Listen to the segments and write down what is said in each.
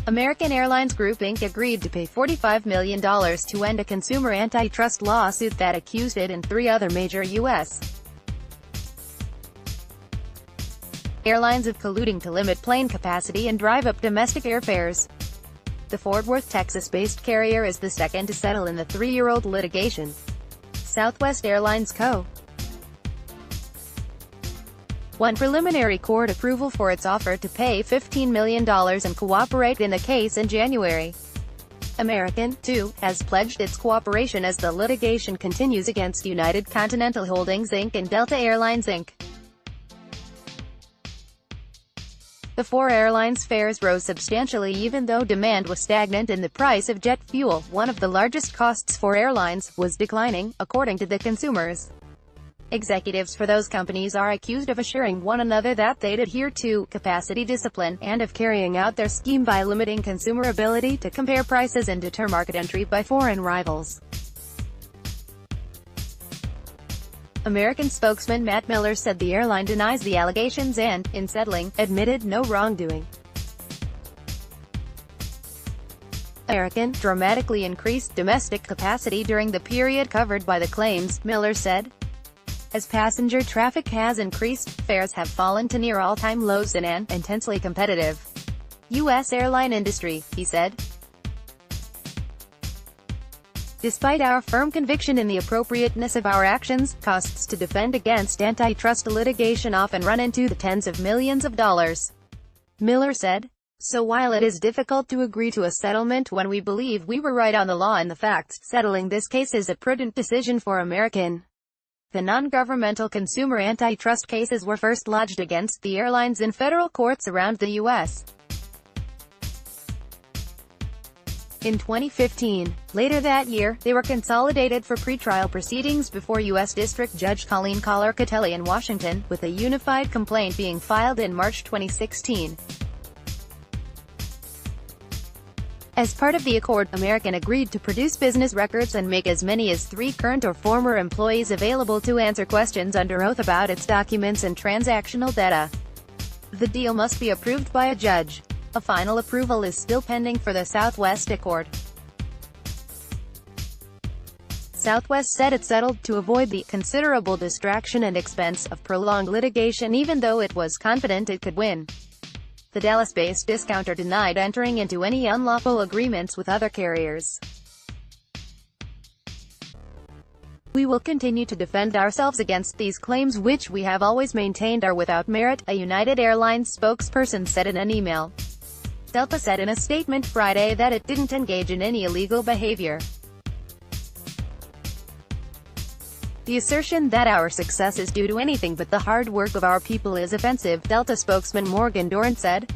American Airlines Group Inc. agreed to pay $45 million to end a consumer antitrust lawsuit that accused it and three other major U.S. airlines of colluding to limit plane capacity and drive up domestic airfares. The Fort Worth, Texas-based carrier is the second to settle in the three-year-old litigation. Southwest Airlines Co. won preliminary court approval for its offer to pay $15 million and cooperate in the case in January. American, too, has pledged its cooperation as the litigation continues against United Continental Holdings Inc. and Delta Airlines Inc. The four airlines' fares rose substantially even though demand was stagnant and the price of jet fuel, one of the largest costs for airlines, was declining, according to the consumers. Executives for those companies are accused of assuring one another that they'd adhere to capacity discipline, and of carrying out their scheme by limiting consumer ability to compare prices and deter market entry by foreign rivals. American spokesman Matt Miller said the airline denies the allegations and, in settling, admitted no wrongdoing. American dramatically increased domestic capacity during the period covered by the claims, Miller said. As passenger traffic has increased, fares have fallen to near all-time lows in an intensely competitive U.S. airline industry, he said. Despite our firm conviction in the appropriateness of our actions, costs to defend against antitrust litigation often run into the tens of millions of dollars, Miller said. So while it is difficult to agree to a settlement when we believe we were right on the law and the facts, settling this case is a prudent decision for American. The non-governmental consumer antitrust cases were first lodged against the airlines in federal courts around the U.S. in 2015. Later that year, they were consolidated for pretrial proceedings before U.S. District Judge Colleen Collar-Catelli in Washington, with a unified complaint being filed in March 2016. As part of the accord, American agreed to produce business records and make as many as 3 current or former employees available to answer questions under oath about its documents and transactional data. The deal must be approved by a judge. A final approval is still pending for the Southwest Accord. Southwest said it settled to avoid the considerable distraction and expense of prolonged litigation even though it was confident it could win. The Dallas-based discounter denied entering into any unlawful agreements with other carriers. We will continue to defend ourselves against these claims which we have always maintained are without merit, a United Airlines spokesperson said in an email. Delta said in a statement Friday that it didn't engage in any illegal behavior. The assertion that our success is due to anything but the hard work of our people is offensive, Delta spokesman Morgan Dorn said.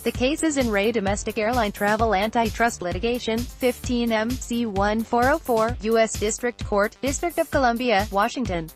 The case is in Ray Domestic Airline Travel Antitrust Litigation, 15 MC 1404, U.S. District Court, District of Columbia, Washington.